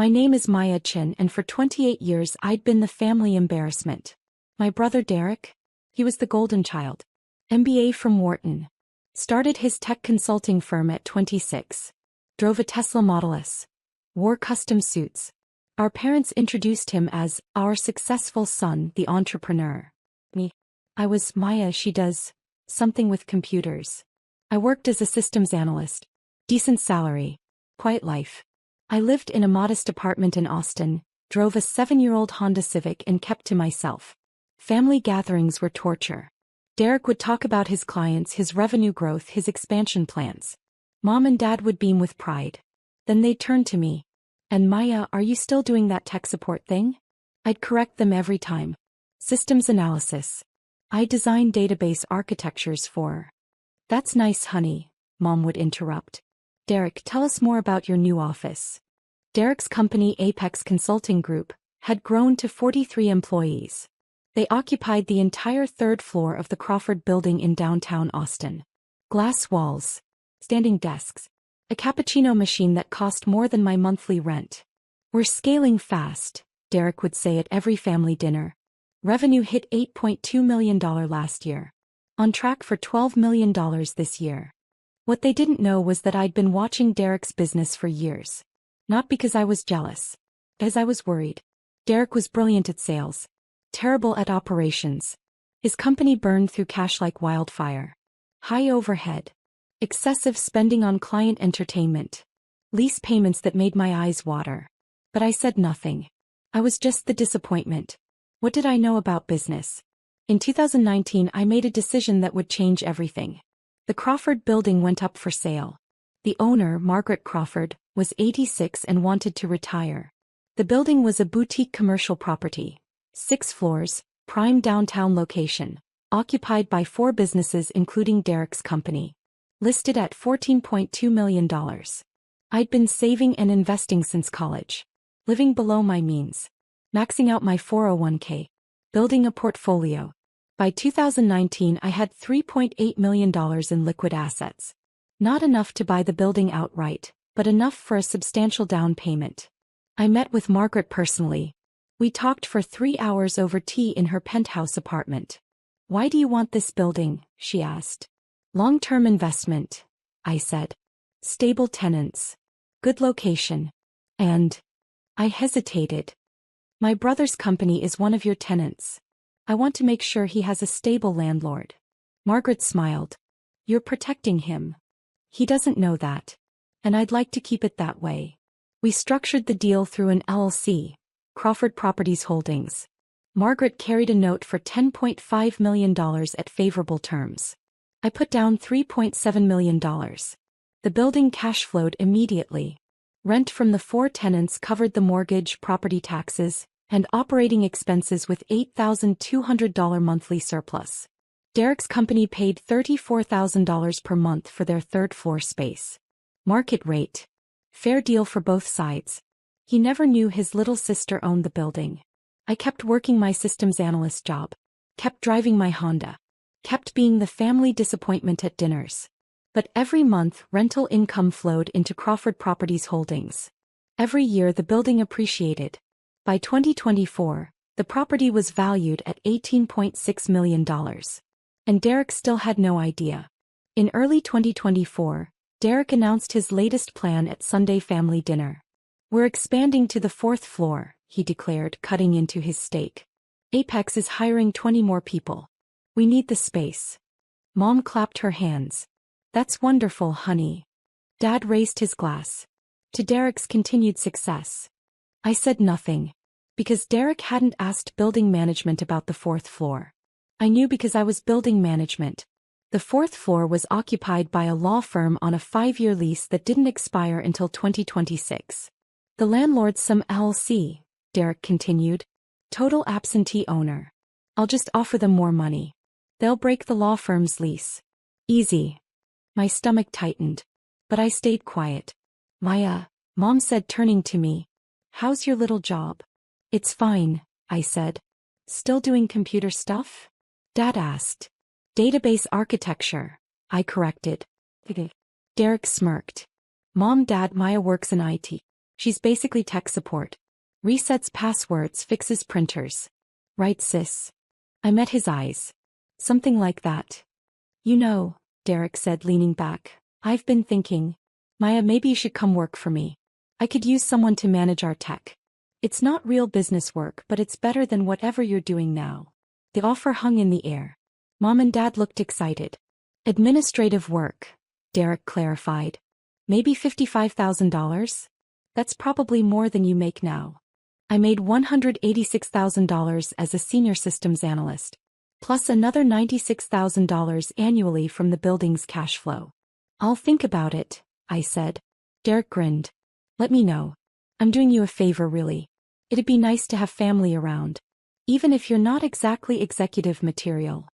My name is Maya Chin, and for 28 years I'd been the family embarrassment. My brother Derek? He was the golden child. MBA from Wharton. Started his tech consulting firm at 26. Drove a Tesla Model S. Wore custom suits. Our parents introduced him as our successful son, the entrepreneur. Me. I was Maya. She does something with computers. I worked as a systems analyst. Decent salary. Quiet life. I lived in a modest apartment in Austin, drove a 7-year-old Honda Civic and kept to myself. Family gatherings were torture. Derek would talk about his clients, his revenue growth, his expansion plans. Mom and Dad would beam with pride. Then they'd turn to me. And Maya, are you still doing that tech support thing? I'd correct them every time. Systems analysis. I designed database architectures for. That's nice, honey, Mom would interrupt. Derek, tell us more about your new office. Derek's company, Apex Consulting Group, had grown to 43 employees. They occupied the entire third floor of the Crawford Building in downtown Austin. Glass walls. Standing desks. A cappuccino machine that cost more than my monthly rent. We're scaling fast, Derek would say at every family dinner. Revenue hit $8.2 million last year. On track for $12 million this year. What they didn't know was that I'd been watching Derek's business for years. Not because I was jealous. Because I was worried. Derek was brilliant at sales. Terrible at operations. His company burned through cash like wildfire. High overhead. Excessive spending on client entertainment. Lease payments that made my eyes water. But I said nothing. I was just the disappointment. What did I know about business? In 2019 I made a decision that would change everything. The Crawford Building went up for sale. The owner, Margaret Crawford, was 86 and wanted to retire. The building was a boutique commercial property. 6 floors, prime downtown location. Occupied by 4 businesses including Derek's company. Listed at $14.2 million. I'd been saving and investing since college. Living below my means. Maxing out my 401k. Building a portfolio. By 2019 I had $3.8 million in liquid assets. Not enough to buy the building outright, but enough for a substantial down payment. I met with Margaret personally. We talked for 3 hours over tea in her penthouse apartment. Why do you want this building? She asked. Long-term investment, I said. Stable tenants. Good location. And I hesitated. My brother's company is one of your tenants. I want to make sure he has a stable landlord. Margaret smiled. You're protecting him. He doesn't know that. And I'd like to keep it that way. We structured the deal through an LLC, Crawford Properties Holdings. Margaret carried a note for $10.5 million at favorable terms. I put down $3.7 million. The building cash flowed immediately. Rent from the 4 tenants covered the mortgage, property taxes, and operating expenses with $8,200 monthly surplus. Derek's company paid $34,000 per month for their third floor space. Market rate. Fair deal for both sides. He never knew his little sister owned the building. I kept working my systems analyst job. Kept driving my Honda. Kept being the family disappointment at dinners. But every month rental income flowed into Crawford Properties Holdings. Every year the building appreciated. By 2024, the property was valued at $18.6 million. And Derek still had no idea. In early 2024, Derek announced his latest plan at Sunday family dinner. We're expanding to the 4th floor, he declared, cutting into his steak. Apex is hiring 20 more people. We need the space. Mom clapped her hands. That's wonderful, honey. Dad raised his glass. To Derek's continued success. I said nothing. Because Derek hadn't asked building management about the 4th floor. I knew because I was building management. The 4th floor was occupied by a law firm on a 5-year lease that didn't expire until 2026. The landlord's some LLC, Derek continued. Total absentee owner. I'll just offer them more money. They'll break the law firm's lease. Easy. My stomach tightened. But I stayed quiet. Maya, Mom said, turning to me. How's your little job? It's fine, I said. Still doing computer stuff? Dad asked. Database architecture, I corrected. Derek smirked. Mom, Dad, Maya works in IT. She's basically tech support. Resets passwords, fixes printers. Right, sis? I met his eyes. Something like that. You know, Derek said, leaning back, I've been thinking. Maya, maybe you should come work for me. I could use someone to manage our tech. It's not real business work, but it's better than whatever you're doing now. The offer hung in the air. Mom and Dad looked excited. Administrative work, Derek clarified. Maybe $55,000? That's probably more than you make now. I made $186,000 as a senior systems analyst, plus another $96,000 annually from the building's cash flow. I'll think about it, I said. Derek grinned. Let me know. I'm doing you a favor, really. It'd be nice to have family around, even if you're not exactly executive material.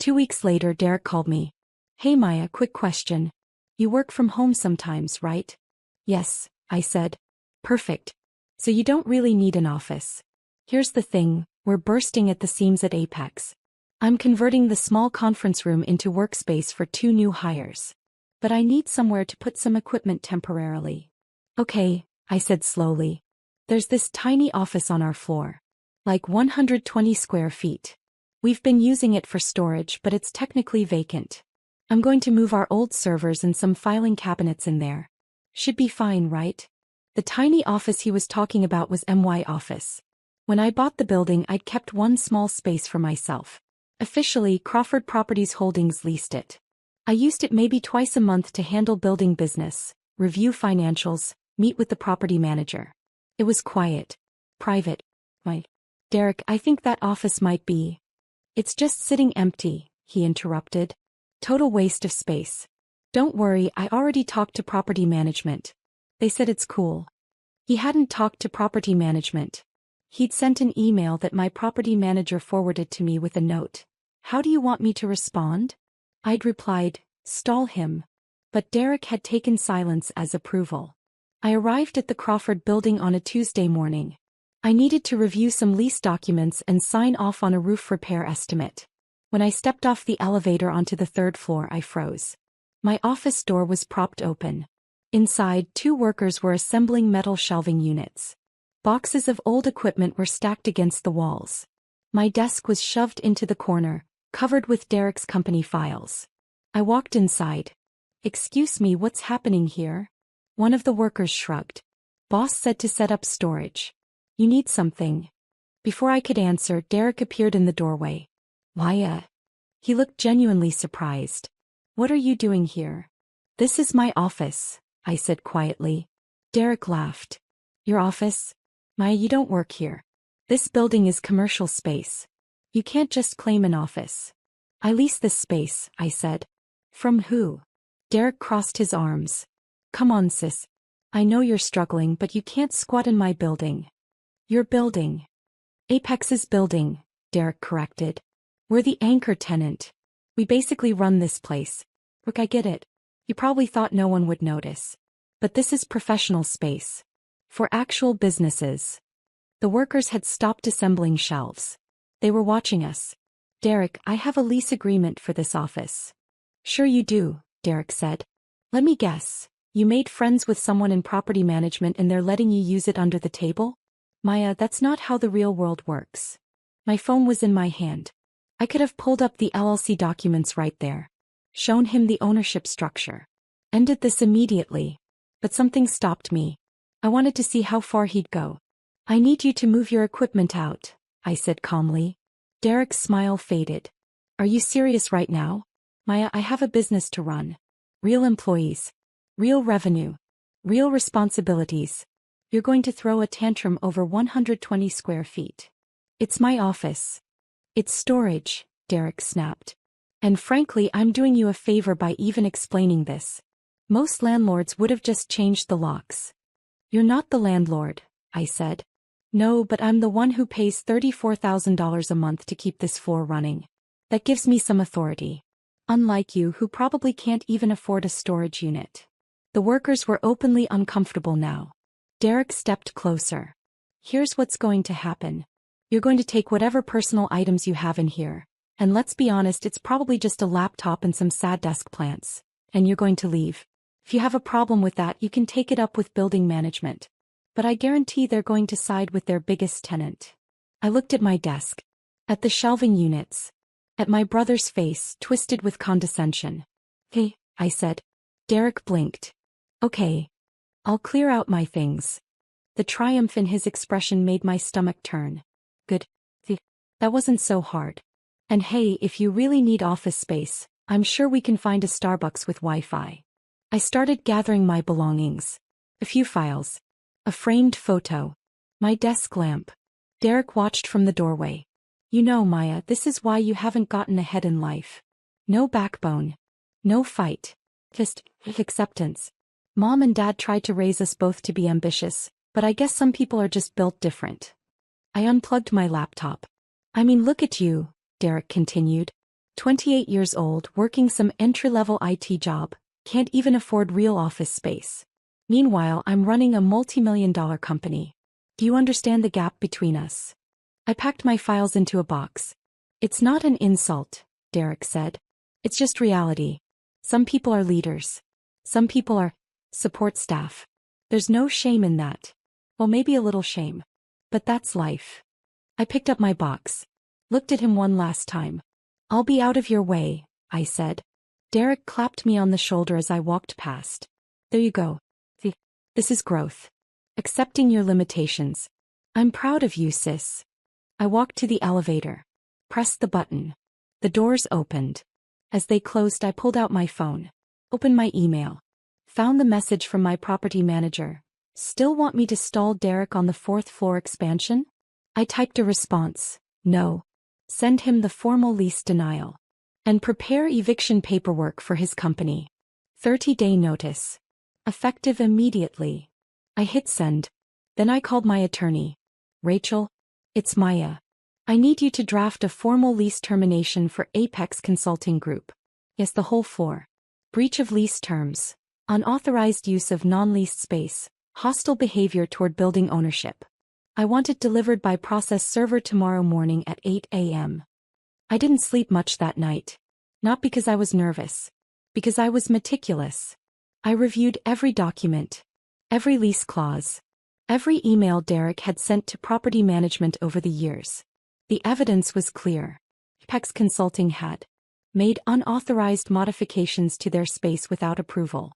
2 weeks later, Derek called me. Hey Maya, quick question. You work from home sometimes, right? Yes, I said. Perfect. So you don't really need an office. Here's the thing, we're bursting at the seams at Apex. I'm converting the small conference room into workspace for 2 new hires. But I need somewhere to put some equipment temporarily. Okay, I said slowly. There's this tiny office on our floor. Like 120 square feet. We've been using it for storage, but it's technically vacant. I'm going to move our old servers and some filing cabinets in there. Should be fine, right? The tiny office he was talking about was MY Office. When I bought the building, I'd kept one small space for myself. Officially, Crawford Properties Holdings leased it. I used it maybe twice a month to handle building business, review financials, meet with the property manager. It was quiet. Private. Derek, I think that office might be. It's just sitting empty, he interrupted. Total waste of space. Don't worry, I already talked to property management. They said it's cool. He hadn't talked to property management. He'd sent an email that my property manager forwarded to me with a note. How do you want me to respond? I'd replied, stall him. But Derek had taken silence as approval. I arrived at the Crawford building on a Tuesday morning. I needed to review some lease documents and sign off on a roof repair estimate. When I stepped off the elevator onto the 3rd floor, I froze. My office door was propped open. Inside, 2 workers were assembling metal shelving units. Boxes of old equipment were stacked against the walls. My desk was shoved into the corner, covered with Derek's company files. I walked inside. Excuse me, what's happening here? One of the workers shrugged. Boss said to set up storage. You need something. Before I could answer, Derek appeared in the doorway. Maya. He looked genuinely surprised. What are you doing here? This is my office, I said quietly. Derek laughed. Your office? Maya, you don't work here. This building is commercial space. You can't just claim an office. I lease this space, I said. From who? Derek crossed his arms. Come on, sis. I know you're struggling, but you can't squat in my building. Your building. Apex's building, Derek corrected. We're the anchor tenant. We basically run this place. Look, I get it. You probably thought no one would notice. But this is professional space. For actual businesses. The workers had stopped assembling shelves. They were watching us. Derek, I have a lease agreement for this office. Sure you do, Derek said. Let me guess. You made friends with someone in property management and they're letting you use it under the table? Maya, that's not how the real world works. My phone was in my hand. I could have pulled up the LLC documents right there. Shown him the ownership structure. Ended this immediately. But something stopped me. I wanted to see how far he'd go. I need you to move your equipment out, I said calmly. Derek's smile faded. Are you serious right now? Maya, I have a business to run. Real employees. Real revenue. Real responsibilities. You're going to throw a tantrum over 120 square feet. It's my office. It's storage, Derek snapped. And frankly, I'm doing you a favor by even explaining this. Most landlords would have just changed the locks. You're not the landlord, I said. No, but I'm the one who pays $34,000 a month to keep this floor running. That gives me some authority. Unlike you, who probably can't even afford a storage unit. The workers were openly uncomfortable now. Derek stepped closer. Here's what's going to happen. You're going to take whatever personal items you have in here. And let's be honest, it's probably just a laptop and some sad desk plants. And you're going to leave. If you have a problem with that, you can take it up with building management. but I guarantee they're going to side with their biggest tenant. I looked at my desk, at the shelving units, at my brother's face twisted with condescension. Hey, I said. Derek blinked. Okay. I'll clear out my things. The triumph in his expression made my stomach turn. Good. That wasn't so hard. And hey, if you really need office space, I'm sure we can find a Starbucks with Wi-Fi. I started gathering my belongings. A few files. A framed photo. My desk lamp. Derek watched from the doorway. You know, Maya, this is why you haven't gotten ahead in life. No backbone. No fight. Just acceptance. Mom and Dad tried to raise us both to be ambitious, but I guess some people are just built different. I unplugged my laptop. I mean, look at you, Derek continued. 28 years old, working some entry-level IT job, can't even afford real office space. Meanwhile, I'm running a multi-million-dollar company. Do you understand the gap between us? I packed my files into a box. It's not an insult, Derek said. It's just reality. Some people are leaders. Some people are support staff. There's no shame in that. Well, maybe a little shame. But that's life. I picked up my box. Looked at him one last time. I'll be out of your way, I said. Derek clapped me on the shoulder as I walked past. There you go. This is growth. Accepting your limitations. I'm proud of you, sis. I walked to the elevator. Pressed the button. The doors opened. As they closed, I pulled out my phone. Opened my email. Found the message from my property manager. Still want me to stall Derek on the 4th floor expansion? I typed a response. No. Send him the formal lease denial. And prepare eviction paperwork for his company. 30-day notice. Effective immediately. I hit send. Then I called my attorney. Rachel, it's Maya. I need you to draft a formal lease termination for Apex Consulting Group. Yes, the whole floor. Breach of lease terms. Unauthorized use of non-leased space. Hostile behavior toward building ownership. I want it delivered by process server tomorrow morning at 8 a.m. I didn't sleep much that night. Not because I was nervous. Because I was meticulous. I reviewed every document. Every lease clause. Every email Derek had sent to property management over the years. The evidence was clear. Apex Consulting had made unauthorized modifications to their space without approval.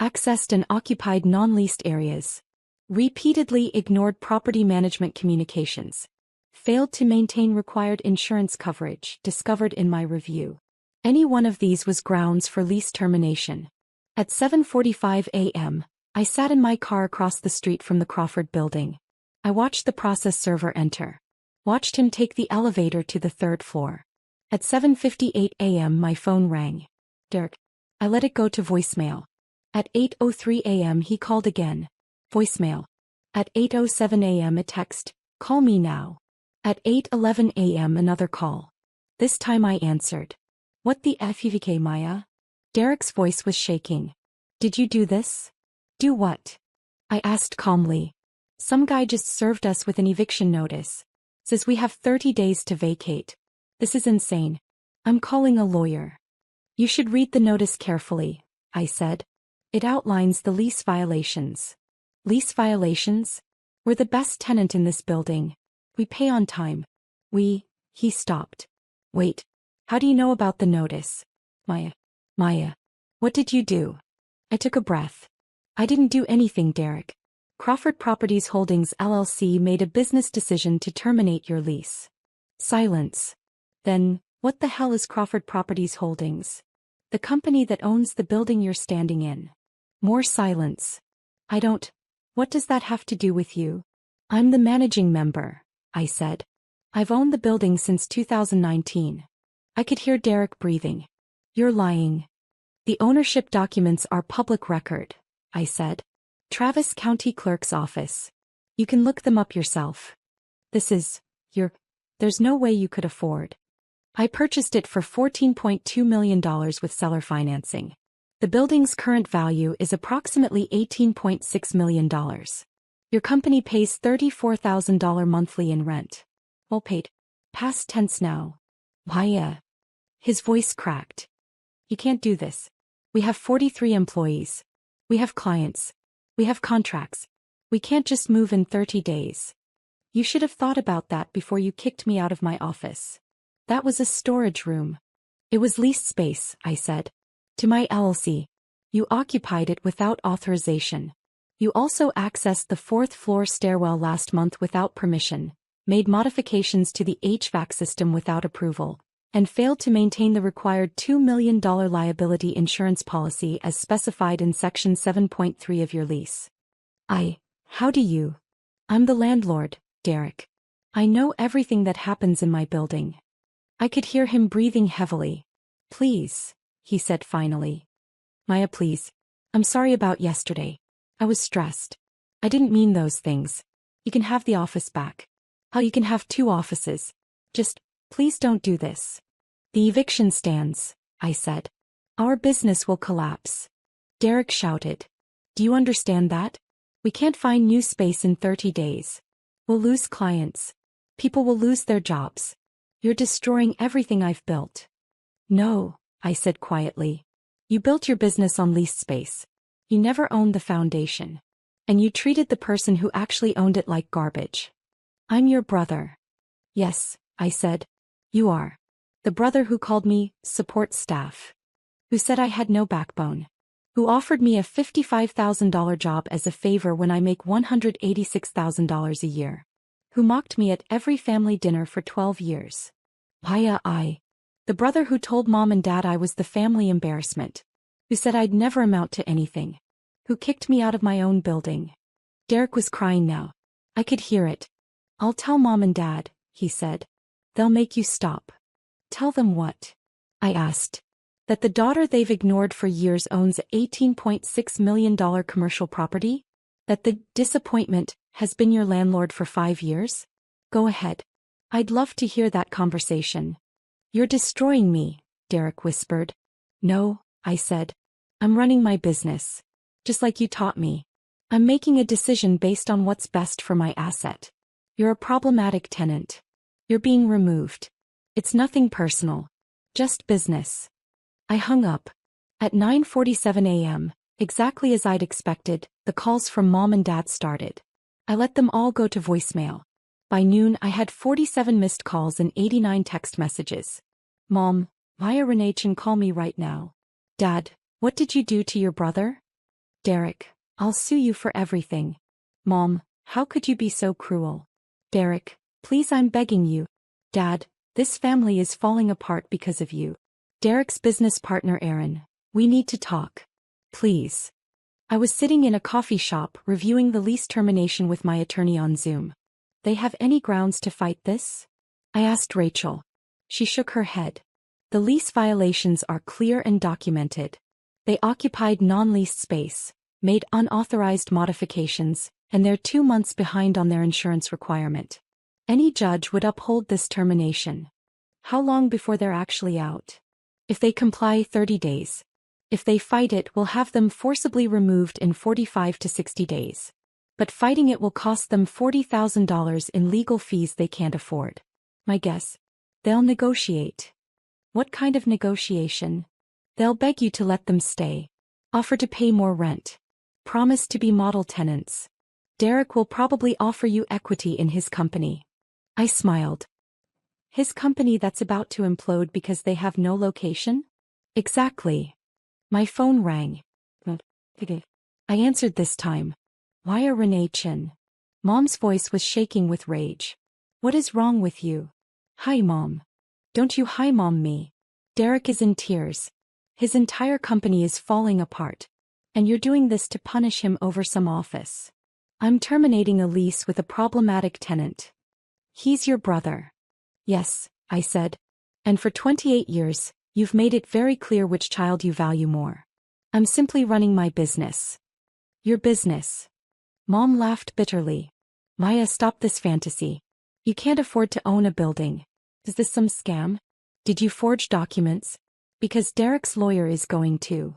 Accessed and occupied non-leased areas. Repeatedly ignored property management communications. Failed to maintain required insurance coverage, discovered in my review. Any one of these was grounds for lease termination. At 7:45 a.m., I sat in my car across the street from the Crawford building. I watched the process server enter. Watched him take the elevator to the 3rd floor. At 7:58 a.m. my phone rang. Derek. I let it go to voicemail. At 8:03 a.m. he called again. Voicemail. At 8:07 a.m. a text, call me now. At 8:11 a.m. another call. This time I answered. What the FUVK, Maya? Derek's voice was shaking. Did you do this? Do what? I asked calmly. Some guy just served us with an eviction notice. Says we have 30 days to vacate. This is insane. I'm calling a lawyer. You should read the notice carefully, I said. It outlines the lease violations. Lease violations? We're the best tenant in this building. We pay on time. He stopped. Wait. How do you know about the notice? Maya. What did you do? I took a breath. I didn't do anything, Derek. Crawford Properties Holdings LLC made a business decision to terminate your lease. Silence. Then, what the hell is Crawford Properties Holdings? The company that owns the building you're standing in. More silence. What does that have to do with you? I'm the managing member, I said. I've owned the building since 2019. I could hear Derek breathing. You're lying. The ownership documents are public record, I said. Travis County Clerk's Office. You can look them up yourself. There's no way you could afford. I purchased it for $14.2 million with seller financing. The building's current value is approximately $18.6 million. Your company pays $34,000 monthly in rent. Well paid. Past tense now. Maya. His voice cracked. You can't do this. We have 43 employees. We have clients. We have contracts. We can't just move in 30 days. You should have thought about that before you kicked me out of my office. That was a storage room. It was leased space, I said. To my LLC. You occupied it without authorization. You also accessed the fourth floor stairwell last month without permission, made modifications to the HVAC system without approval, and failed to maintain the required $2 million liability insurance policy as specified in Section 7.3 of your lease. How do you? I'm the landlord, Derek. I know everything that happens in my building. I could hear him breathing heavily. Please, he said finally. Maya, please. I'm sorry about yesterday. I was stressed. I didn't mean those things. You can have the office back. You can have 2 offices. Just, please don't do this. The eviction stands, I said. Our business will collapse. Derek shouted. Do you understand that? We can't find new space in 30 days. We'll lose clients. People will lose their jobs. You're destroying everything I've built. No, I said quietly. You built your business on leased space. You never owned the foundation. And you treated the person who actually owned it like garbage. I'm your brother. Yes, I said. You are. The brother who called me support staff. Who said I had no backbone. Who offered me a $55,000 job as a favor when I make $186,000 a year. Who mocked me at every family dinner for 12 years. The brother who told Mom and Dad I was the family embarrassment. Who said I'd never amount to anything. Who kicked me out of my own building. Derek was crying now. I could hear it. I'll tell Mom and Dad, he said. They'll make you stop. Tell them what? I asked. That the daughter they've ignored for years owns a $18.6 million commercial property? That the disappointment has been your landlord for 5 years? Go ahead. I'd love to hear that conversation. You're destroying me, Derek whispered. No, I said. I'm running my business. Just like you taught me. I'm making a decision based on what's best for my asset. You're a problematic tenant. You're being removed. It's nothing personal. Just business. I hung up. At 9:47 a.m., exactly as I'd expected, the calls from Mom and Dad started. I let them all go to voicemail. By noon I had 47 missed calls and 89 text messages. Mom, Maya Renachin, call me right now. Dad, what did you do to your brother? Derek, I'll sue you for everything. Mom, how could you be so cruel? Derek, please, I'm begging you. Dad, this family is falling apart because of you. Derek's business partner Aaron, we need to talk. Please. I was sitting in a coffee shop reviewing the lease termination with my attorney on Zoom. They have any grounds to fight this? I asked Rachel. She shook her head. The lease violations are clear and documented. They occupied non-leased space, made unauthorized modifications, and they're 2 months behind on their insurance requirement. Any judge would uphold this termination. How long before they're actually out? If they comply, 30 days. If they fight it, we'll have them forcibly removed in 45 to 60 days. But fighting it will cost them $40,000 in legal fees they can't afford. My guess? They'll negotiate. What kind of negotiation? They'll beg you to let them stay. Offer to pay more rent. Promise to be model tenants. Derek will probably offer you equity in his company. I smiled. His company that's about to implode because they have no location? Exactly. My phone rang. I answered this time. Maya Renachin. Mom's voice was shaking with rage. What is wrong with you? Hi, Mom. Don't you hi Mom me. Derek is in tears. His entire company is falling apart. And you're doing this to punish him over some office. I'm terminating a lease with a problematic tenant. He's your brother. Yes, I said. And for 28 years, you've made it very clear which child you value more. I'm simply running my business. Your business. Mom laughed bitterly. Maya, stop this fantasy. You can't afford to own a building. Is this some scam? Did you forge documents? Because Derek's lawyer is going to.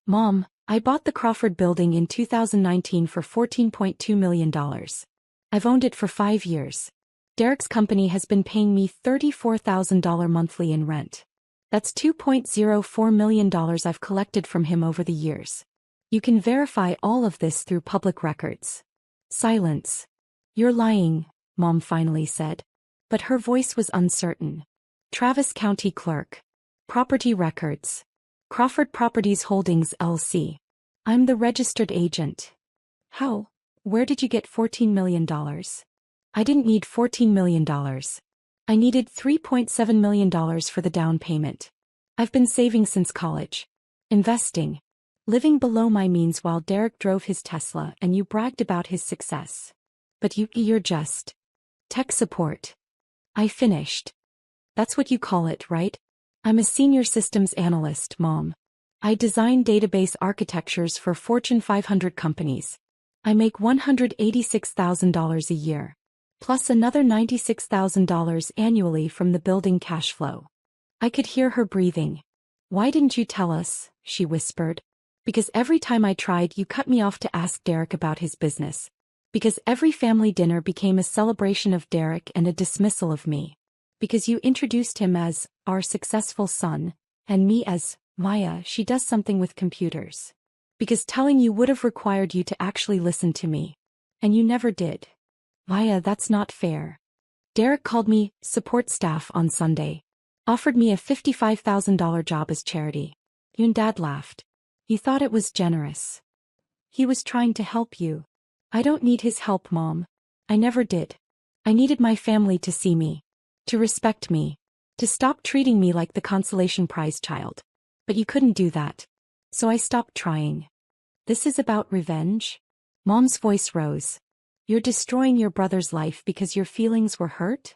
Mom, I bought the Crawford building in 2019 for $14.2 million. I've owned it for 5 years. Derek's company has been paying me $34,000 monthly in rent. That's $2.04 million I've collected from him over the years. You can verify all of this through public records. Silence. You're lying, Mom finally said. But her voice was uncertain. Travis County Clerk. Property records. Crawford Properties Holdings LC. I'm the registered agent. How? Where did you get $14 million? I didn't need $14 million. I needed $3.7 million for the down payment. I've been saving since college. Investing. Living below my means while Derek drove his Tesla and you bragged about his success. But you're just tech support. I finished. That's what you call it, right? I'm a senior systems analyst, Mom. I design database architectures for Fortune 500 companies. I make $186,000 a year, plus another $96,000 annually from the building cash flow. I could hear her breathing. Why didn't you tell us? She whispered. Because every time I tried, you cut me off to ask Derek about his business. Because every family dinner became a celebration of Derek and a dismissal of me. Because you introduced him as our successful son, and me as Maya, she does something with computers. Because telling you would have required you to actually listen to me. And you never did. Maya, that's not fair. Derek called me support staff on Sunday. Offered me a $55,000 job as charity. You and Dad laughed. He thought it was generous. He was trying to help you. I don't need his help, Mom. I never did. I needed my family to see me. To respect me. To stop treating me like the consolation prize child. But you couldn't do that. So I stopped trying. This is about revenge? Mom's voice rose. You're destroying your brother's life because your feelings were hurt?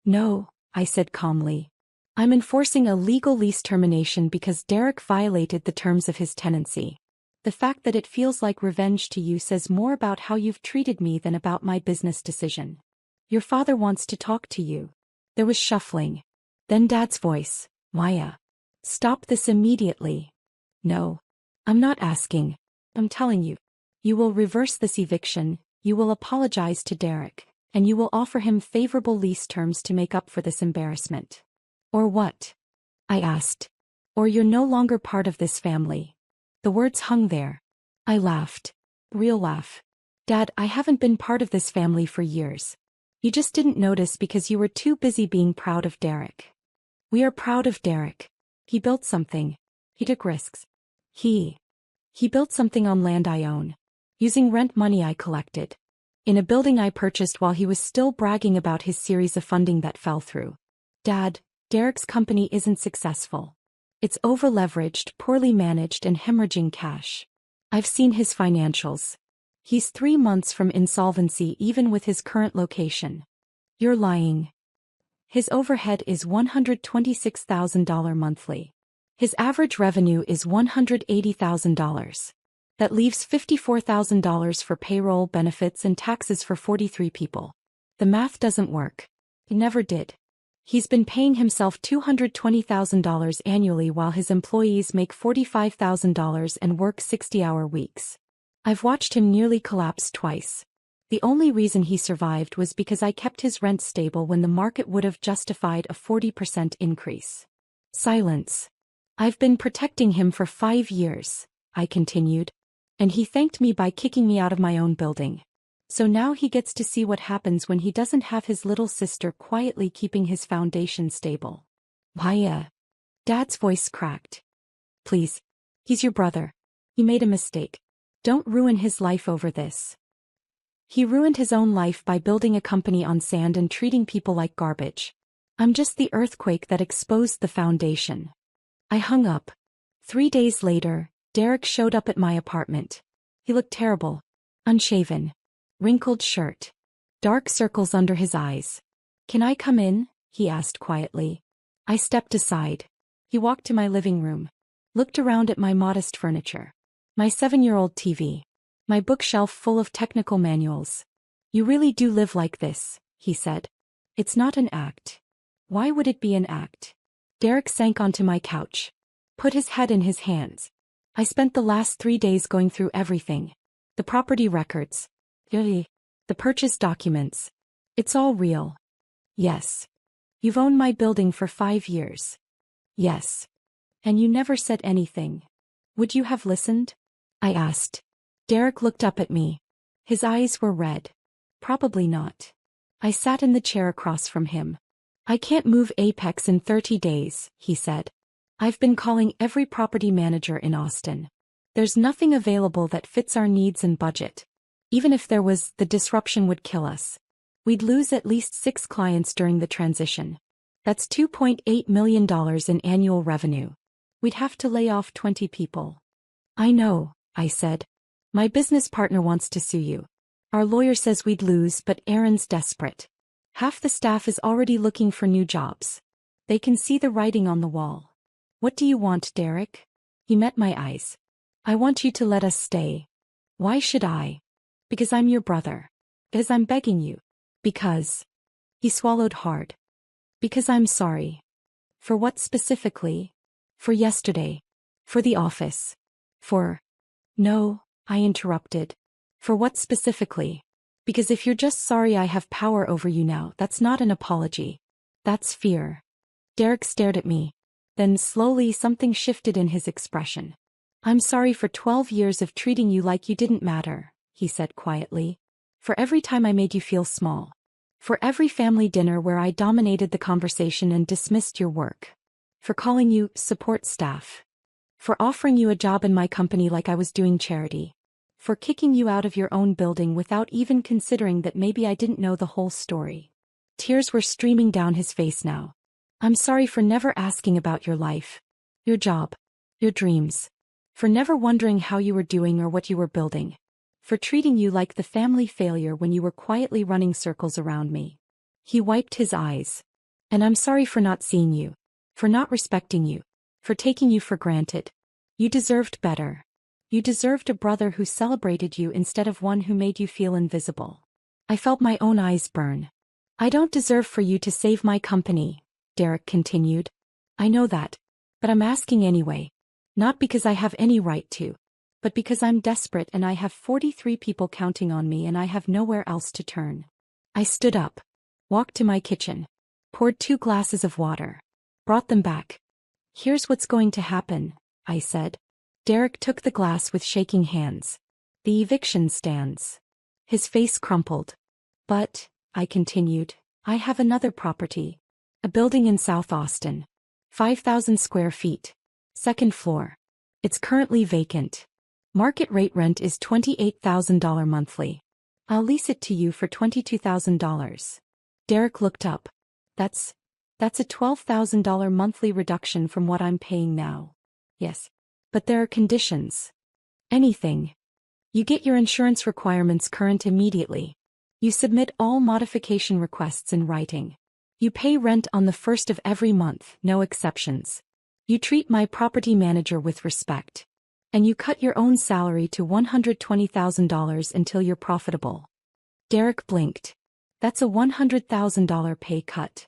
No, I said calmly. I'm enforcing a legal lease termination because Derek violated the terms of his tenancy. The fact that it feels like revenge to you says more about how you've treated me than about my business decision. Your father wants to talk to you. There was shuffling. Then Dad's voice. Maya. Stop this immediately. No. I'm not asking. I'm telling you. You will reverse this eviction, you will apologize to Derek, and you will offer him favorable lease terms to make up for this embarrassment. Or what? I asked. Or you're no longer part of this family. The words hung there. I laughed. Real laugh. Dad, I haven't been part of this family for years. You just didn't notice because you were too busy being proud of Derek. We are proud of Derek. He built something. He took risks. He built something on land I own. Using rent money I collected. In a building I purchased while he was still bragging about his series of funding that fell through. Dad, Derek's company isn't successful. It's over-leveraged, poorly managed and hemorrhaging cash. I've seen his financials. He's 3 months from insolvency even with his current location. You're lying. His overhead is $126,000 monthly. His average revenue is $180,000. That leaves $54,000 for payroll, benefits and taxes for 43 people. The math doesn't work. It never did. He's been paying himself $220,000 annually while his employees make $45,000 and work 60-hour weeks. I've watched him nearly collapse twice. The only reason he survived was because I kept his rent stable when the market would have justified a 40% increase. Silence. I've been protecting him for 5 years, I continued. And he thanked me by kicking me out of my own building. So now he gets to see what happens when he doesn't have his little sister quietly keeping his foundation stable. Maya. Dad's voice cracked. Please. He's your brother. He made a mistake. Don't ruin his life over this. He ruined his own life by building a company on sand and treating people like garbage. I'm just the earthquake that exposed the foundation. I hung up. 3 days later, Derek showed up at my apartment. He looked terrible. Unshaven. Wrinkled shirt. Dark circles under his eyes. Can I come in? He asked quietly. I stepped aside. He walked to my living room. Looked around at my modest furniture. My 7-year-old TV. My bookshelf full of technical manuals. You really do live like this, he said. It's not an act. Why would it be an act? Derek sank onto my couch. Put his head in his hands. I spent the last 3 days going through everything. The property records. The purchase documents. It's all real. Yes. You've owned my building for 5 years. Yes. And you never said anything. Would you have listened? I asked. Derek looked up at me. His eyes were red. Probably not. I sat in the chair across from him. I can't move Apex in 30 days, he said. I've been calling every property manager in Austin. There's nothing available that fits our needs and budget. Even if there was, the disruption would kill us. We'd lose at least 6 clients during the transition. That's $2.8 million in annual revenue. We'd have to lay off 20 people. I know, I said. My business partner wants to sue you. Our lawyer says we'd lose, but Aaron's desperate. Half the staff is already looking for new jobs. They can see the writing on the wall. What do you want, Derek? He met my eyes. I want you to let us stay. Why should I? Because I'm your brother. Because I'm begging you. Because. He swallowed hard. Because I'm sorry. For what specifically? For yesterday. For the office. For. No, I interrupted. For what specifically? Because if you're just sorry I have power over you now, that's not an apology. That's fear. Derek stared at me. Then slowly something shifted in his expression. I'm sorry for 12 years of treating you like you didn't matter, he said quietly. For every time I made you feel small. For every family dinner where I dominated the conversation and dismissed your work. For calling you support staff. For offering you a job in my company like I was doing charity. For kicking you out of your own building without even considering that maybe I didn't know the whole story. Tears were streaming down his face now. I'm sorry for never asking about your life. Your job. Your dreams. For never wondering how you were doing or what you were building. For treating you like the family failure when you were quietly running circles around me. He wiped his eyes. And I'm sorry for not seeing you. For not respecting you. For taking you for granted. You deserved better. You deserved a brother who celebrated you instead of one who made you feel invisible. I felt my own eyes burn. I don't deserve for you to save my company, Derek continued. I know that. But I'm asking anyway. Not because I have any right to. But because I'm desperate and I have 43 people counting on me and I have nowhere else to turn. I stood up. Walked to my kitchen. Poured 2 glasses of water. Brought them back. Here's what's going to happen, I said. Derek took the glass with shaking hands. The eviction stands. His face crumpled. But, I continued, I have another property. A building in South Austin. 5,000 square feet. 2nd floor. It's currently vacant. Market rate rent is $28,000 monthly. I'll lease it to you for $22,000. Derek looked up. That's a $12,000 monthly reduction from what I'm paying now. Yes. But there are conditions. Anything. You get your insurance requirements current immediately. You submit all modification requests in writing. You pay rent on the 1st of every month, no exceptions. You treat my property manager with respect. And you cut your own salary to $120,000 until you're profitable. Derek blinked. That's a $100,000 pay cut.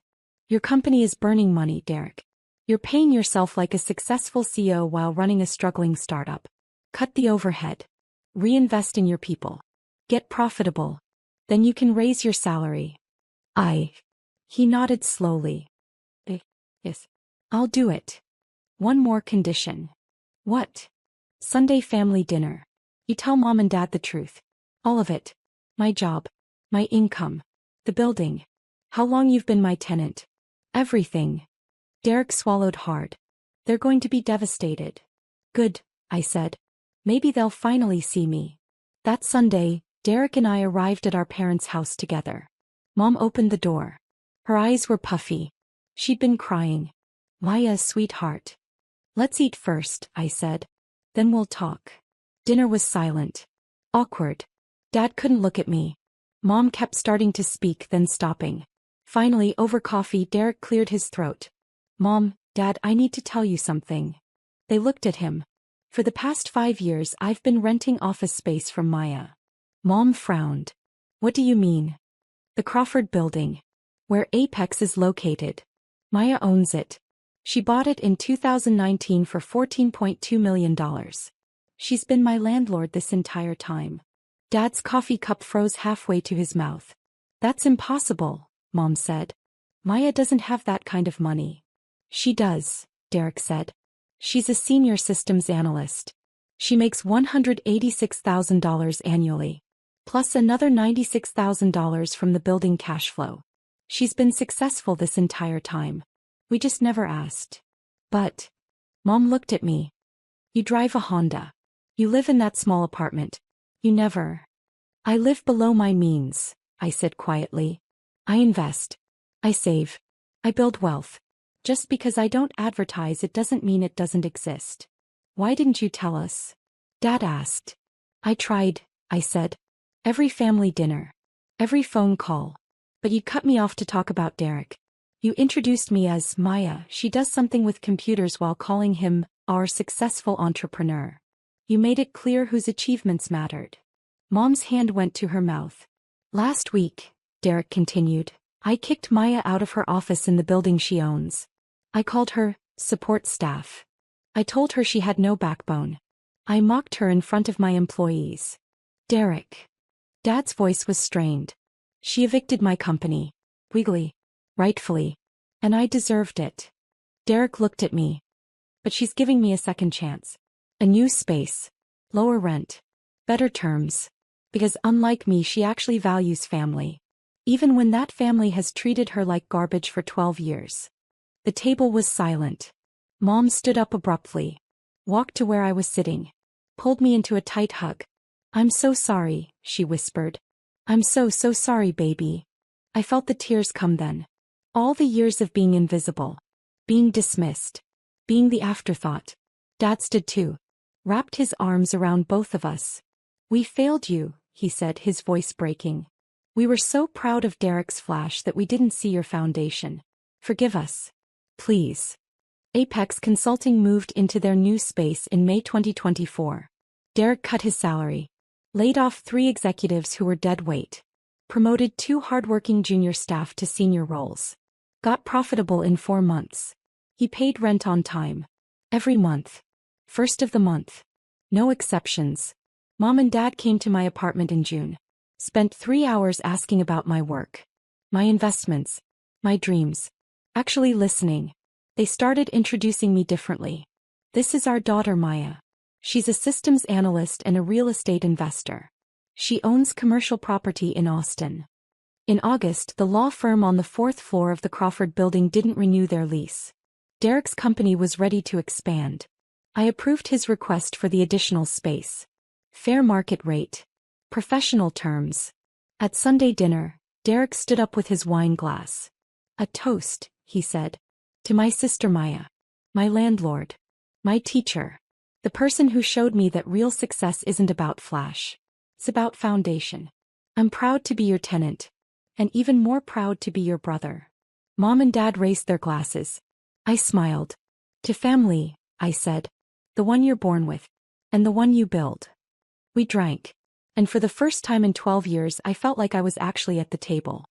Your company is burning money, Derek. You're paying yourself like a successful CEO while running a struggling startup. Cut the overhead. Reinvest in your people. Get profitable. Then you can raise your salary. He nodded slowly. Yes. I'll do it. One more condition. What? Sunday family dinner. You tell mom and dad the truth. All of it. My job. My income. The building. How long you've been my tenant. Everything. Derek swallowed hard. They're going to be devastated. Good, I said. Maybe they'll finally see me. That Sunday, Derek and I arrived at our parents' house together. Mom opened the door. Her eyes were puffy. She'd been crying. Maya, sweetheart. Let's eat first, I said. Then we'll talk. Dinner was silent. Awkward. Dad couldn't look at me. Mom kept starting to speak, then stopping. Finally, over coffee, Derek cleared his throat. Mom, Dad, I need to tell you something. They looked at him. For the past 5 years, I've been renting office space from Maya. Mom frowned. What do you mean? The Crawford Building. Where Apex is located. Maya owns it. She bought it in 2019 for $14.2 million. She's been my landlord this entire time. Dad's coffee cup froze halfway to his mouth. That's impossible, Mom said. Maya doesn't have that kind of money. She does, Derek said. She's a senior systems analyst. She makes $186,000 annually. plus another $96,000 from the building cash flow. She's been successful this entire time. We just never asked. But, Mom looked at me. You drive a Honda. You live in that small apartment. You never. I live below my means, I said quietly. I invest. I save. I build wealth. Just because I don't advertise it doesn't mean it doesn't exist. Why didn't you tell us? Dad asked. I tried, I said. Every family dinner. Every phone call. But you cut me off to talk about Derek. You introduced me as Maya. She does something with computers while calling him our successful entrepreneur. You made it clear whose achievements mattered. Mom's hand went to her mouth. Last week, Derek continued, I kicked Maya out of her office in the building she owns. I called her support staff. I told her she had no backbone. I mocked her in front of my employees. Derek. Dad's voice was strained. She evicted my company. Legally. Rightfully. And I deserved it. Derek looked at me. But she's giving me a second chance. A new space. Lower rent. Better terms. Because unlike me, she actually values family. Even when that family has treated her like garbage for 12 years. The table was silent. Mom stood up abruptly. Walked to where I was sitting. Pulled me into a tight hug. I'm so sorry, she whispered. I'm so sorry, baby. I felt the tears come then. All the years of being invisible. Being dismissed. Being the afterthought. Dad stood too. Wrapped his arms around both of us. We failed you, he said, his voice breaking. We were so proud of Derek's flash that we didn't see your foundation. Forgive us. Please. Apex Consulting moved into their new space in May 2024. Derek cut his salary. Laid off 3 executives who were dead weight. Promoted 2 hardworking junior staff to senior roles. Got profitable in 4 months. He paid rent on time. Every month. First of the month. No exceptions. Mom and Dad came to my apartment in June. Spent 3 hours asking about my work. My investments. My dreams. Actually listening. They started introducing me differently. This is our daughter Maya. She's a systems analyst and a real estate investor. She owns commercial property in Austin. In August, the law firm on the 4th floor of the Crawford building didn't renew their lease. Derek's company was ready to expand. I approved his request for the additional space. Fair market rate. Professional terms. At Sunday dinner, Derek stood up with his wine glass. A toast, he said. To my sister Maya. My landlord. My teacher. The person who showed me that real success isn't about flash. It's about foundation. I'm proud to be your tenant. And even more proud to be your brother. Mom and Dad raised their glasses. I smiled. To family, I said. The one you're born with. And the one you build. We drank. And for the first time in 12 years I felt like I was actually at the table.